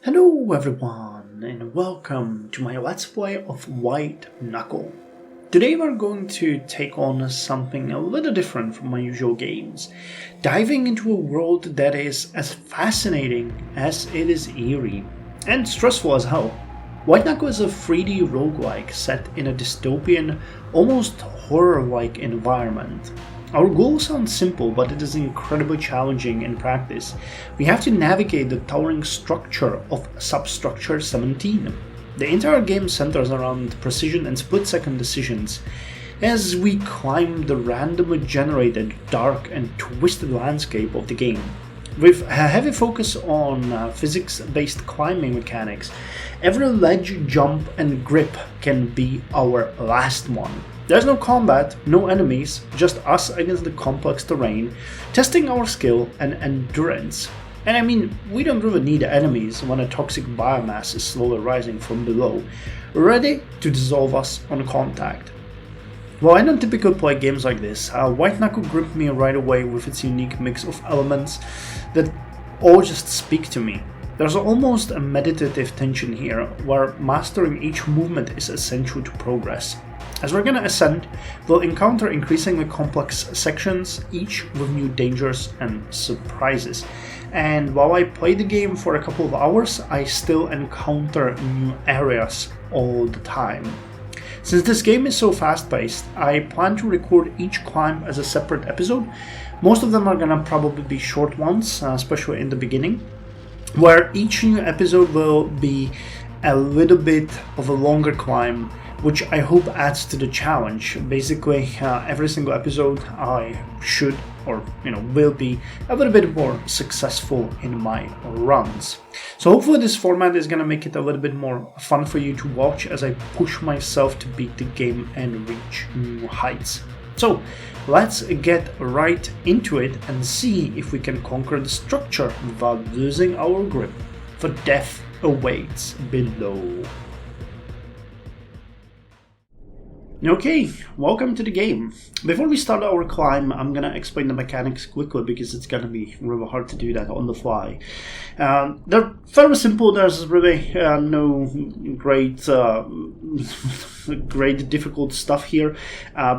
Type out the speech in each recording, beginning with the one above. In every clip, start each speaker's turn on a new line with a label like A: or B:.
A: Hello everyone and welcome to my Let's Play of White Knuckle. Today we're going to take on something a little different from my usual games, diving into a world that is as fascinating as it is eerie, and stressful as hell. White Knuckle is a 3D roguelike set in a dystopian, almost horror-like environment. Our goal sounds simple, but it is incredibly challenging in practice. We have to navigate the towering structure of Substructure 17. The entire game centers around precision and split-second decisions as we climb the randomly generated, dark and twisted landscape of the game. With a heavy focus on physics-based climbing mechanics, every ledge, jump and grip can be our last one. There's no combat, no enemies, just us against the complex terrain, testing our skill and endurance. And I mean, we don't really need enemies when a toxic biomass is slowly rising from below, ready to dissolve us on contact. While I don't typically play games like this, White Knuckle gripped me right away with its unique mix of elements that all just speak to me. There's almost a meditative tension here, where mastering each movement is essential to progress. As we're gonna ascend, we'll encounter increasingly complex sections, each with new dangers and surprises. And while I play the game for a couple of hours, I still encounter new areas all the time. Since this game is so fast-paced, I plan to record each climb as a separate episode. Most of them are gonna probably be short ones, especially in the beginning, where each new episode will be a little bit of a longer climb, which I hope adds to the challenge. Basically, every single episode I should or will be a little bit more successful in my runs. So hopefully this format is gonna make it a little bit more fun for you to watch as I push myself to beat the game and reach new heights. So let's get right into it and see if we can conquer the structure without losing our grip, for death awaits below. Okay, welcome to the game. Before we start our climb, I'm gonna explain the mechanics quickly because it's gonna be really hard to do that on the fly. They're very simple. There's really no great great difficult stuff here.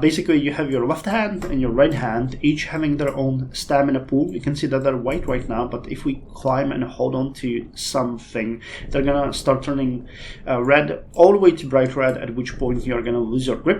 A: Basically, you have your left hand and your right hand, each having their own stamina pool. You can see that they're white right now, but if we climb and hold on to something, they're gonna start turning red all the way to bright red, at which point you're gonna lose your grip.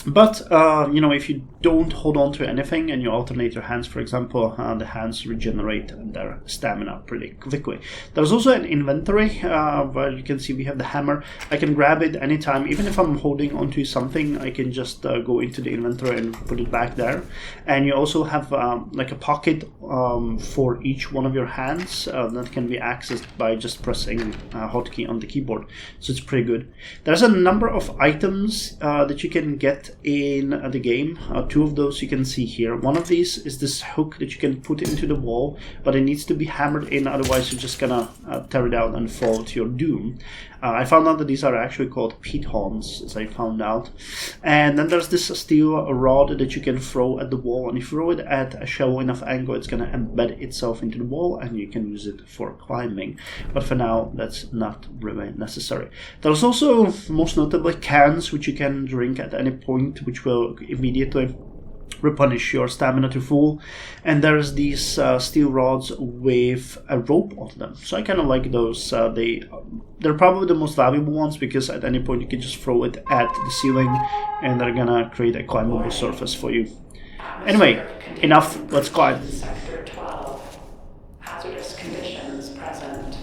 A: But, if you don't hold on to anything and you alternate your hands, for example, the hands regenerate their stamina pretty quickly. There's also an inventory where you can see we have the hammer. I can grab it anytime. Even if I'm holding onto something, I can just go into the inventory and put it back there. And you also have like a pocket for each one of your hands that can be accessed by just pressing a hotkey on the keyboard. So it's pretty good. There's a number of items that you can get in the game. Two of those you can see here. One of these is this hook that you can put into the wall, but it needs to be hammered in, otherwise you're just gonna tear it out and fall to your doom. I found out that these are actually called pitons, as I found out. And then there's this steel rod that you can throw at the wall, and if you throw it at a shallow enough angle, it's gonna embed itself into the wall and you can use it for climbing. But for now, that's not really necessary. There's also, most notably, cans which you can drink at any point, which will immediately replenish your stamina to full. And there's these steel rods with a rope on them, so I kind of like those. They're probably the most valuable ones because at any point you can just throw it at the ceiling and they're gonna create a climbable surface for you. Anyway, enough, let's climb.
B: Sector 12. Hazardous conditions present.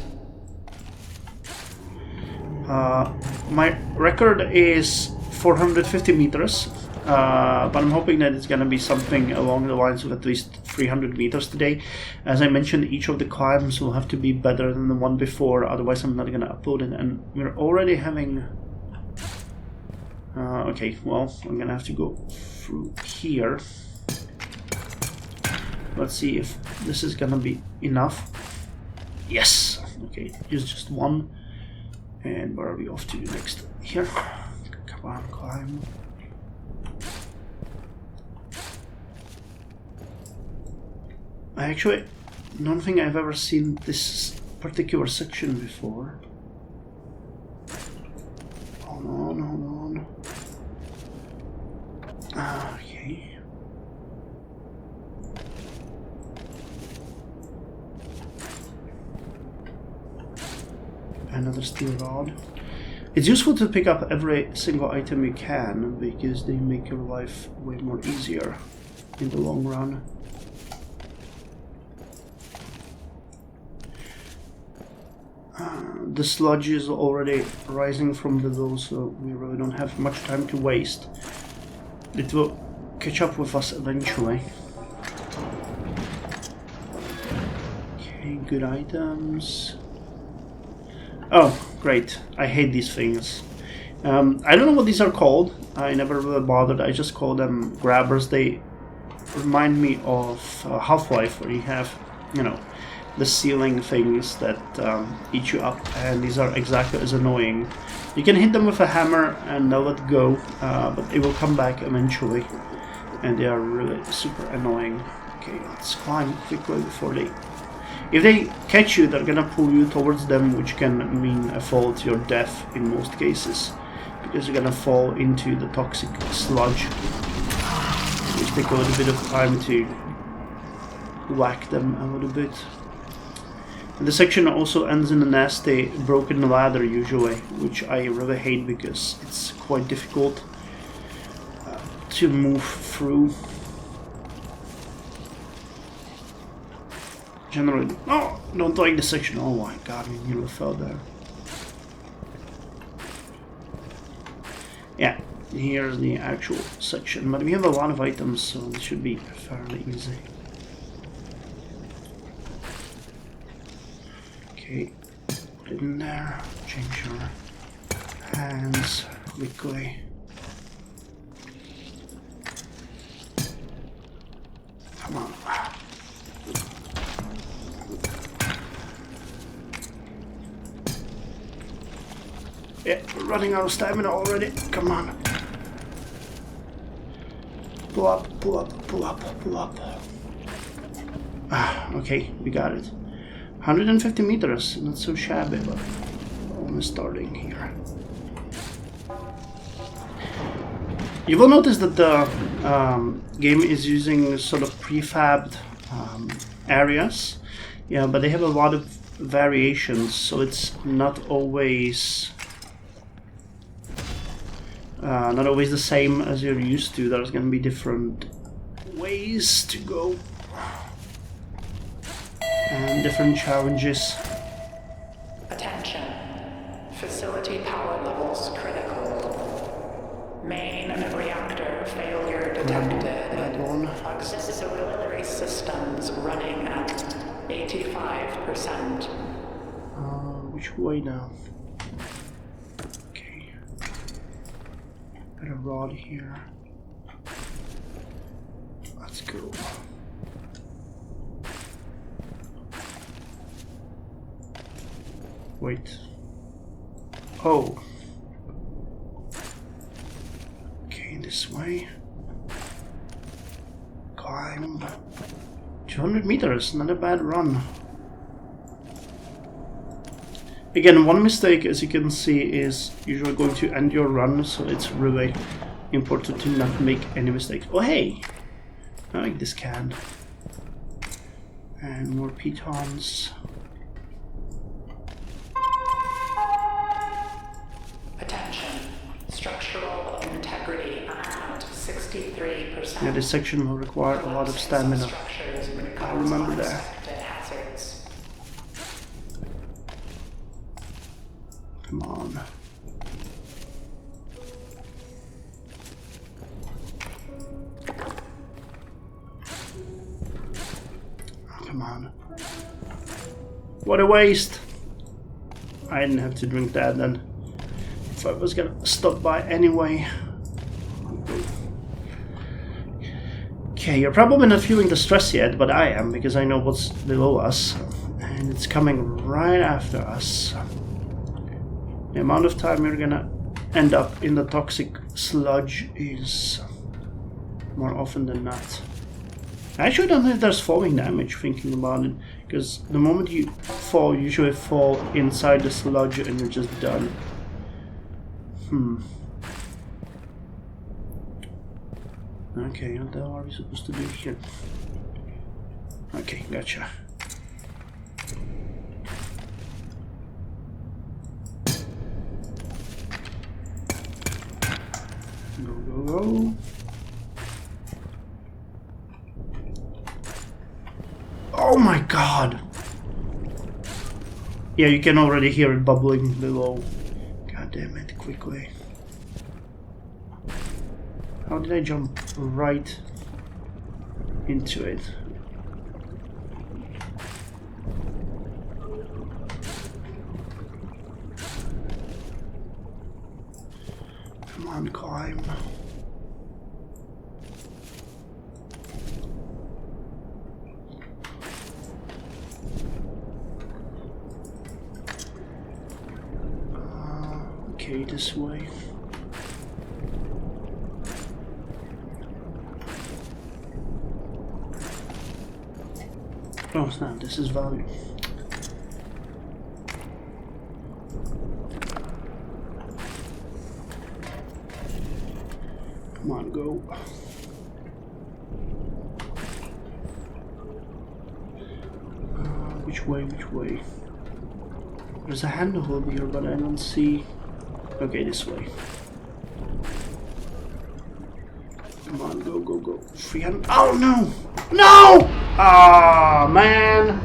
A: My record is 450 meters. But I'm hoping that it's going to be something along the lines of at least 300 meters today. As I mentioned, each of the climbs will have to be better than the one before, otherwise I'm not going to upload it. And we're already having... okay, well, I'm going to have to go through here. Let's see if this is going to be enough. Yes! Okay, use just one. And where are we off to next? Here. Come on, climb. I actually don't think I've ever seen this particular section before. Hold on. Okay. Another steel rod. It's useful to pick up every single item you can because they make your life way more easier in the long run. The sludge is already rising from below, so we really don't have much time to waste. It will catch up with us eventually. Okay, good items. Oh, great. I hate these things. I don't know what these are called. I never really bothered. I just call them grabbers. They remind me of Half-Life, where you have, you know, the ceiling things that eat you up, and these are exactly as annoying. You can hit them with a hammer and they'll let go, but they will come back eventually, and they are really super annoying. Okay, let's climb quickly before they... If they catch you, they're gonna pull you towards them, which can mean a fall to your death in most cases, because you're gonna fall into the toxic sludge, which take a little bit of time to whack them a little bit. And the section also ends in a nasty broken ladder usually, which I really hate because it's quite difficult to move through. Generally, oh, don't like the section. Oh my god, we nearly fell there. Yeah, here's the actual section, but we have a lot of items, so it should be fairly easy. Okay, put it in there, change your hands quickly. Come on. Yeah, we're running out of stamina already. Come on. Pull up, pull up, pull up, pull up. Okay, we got it. 150 meters, not so shabby, but almost starting here. You will notice that the game is using sort of prefabbed areas, yeah, but they have a lot of variations, so it's not always the same as you're used to. There's going to be different ways to go and different challenges.
B: Attention. Facility power levels critical. Main reactor failure detected. Auxiliary systems running at 85%.
A: Which way now? Got a rod here. Let's go. Wait. Oh. Okay, this way. Climb. 200 meters, not a bad run. Again, one mistake, as you can see, is usually going to end your run, so it's really important to not make any mistakes. Oh hey! I like this can. And more pitons.
B: Attention. Structural integrity at 63%.
A: Yeah, this section will require a lot of stamina. I remember that. Come on. Come on. What a waste! I didn't have to drink that then. If I was gonna stop by anyway. Okay, you're probably not feeling the stress yet, but I am, because I know what's below us. And it's coming right after us. The amount of time you're gonna end up in the toxic sludge is more often than not. I actually don't know if there's falling damage, thinking about it, because the moment you fall, you usually fall inside the sludge and you're just done. Okay, what the hell are we supposed to do here? Okay, gotcha. Go. Oh my god! Yeah, you can already hear it bubbling below. God damn it, quickly. How did I jump right into it? Come on, climb. Okay, this way. Oh snap, this is value. Come on, go. Which way? There's a handle here, but I don't see... Okay, this way. Come on, go. 300... Oh no! No! Ah, man!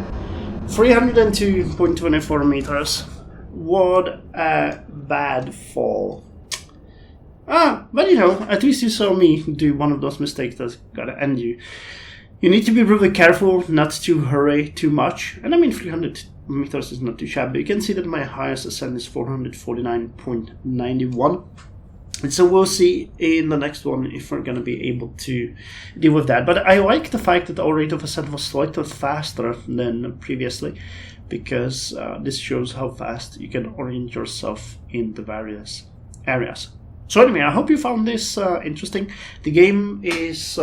A: 302.24 meters. What a bad fall. But you know, at least you saw me do one of those mistakes that's gotta end you. You need to be really careful not to hurry too much. And I mean, 300 meters is not too shabby. You can see that my highest ascent is 449.91. And so we'll see in the next one if we're going to be able to deal with that. But I like the fact that our rate of ascent was slightly faster than previously, because this shows how fast you can orient yourself in the various areas. So anyway, I hope you found this interesting. The game is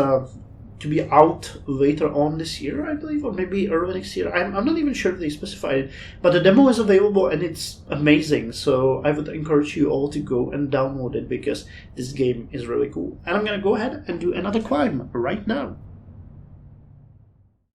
A: to be out later on this year, I believe, or maybe early next year. I'm not even sure if they specified it, but the demo is available and it's amazing. So I would encourage you all to go and download it, because this game is really cool. And I'm gonna go ahead and do another climb right now.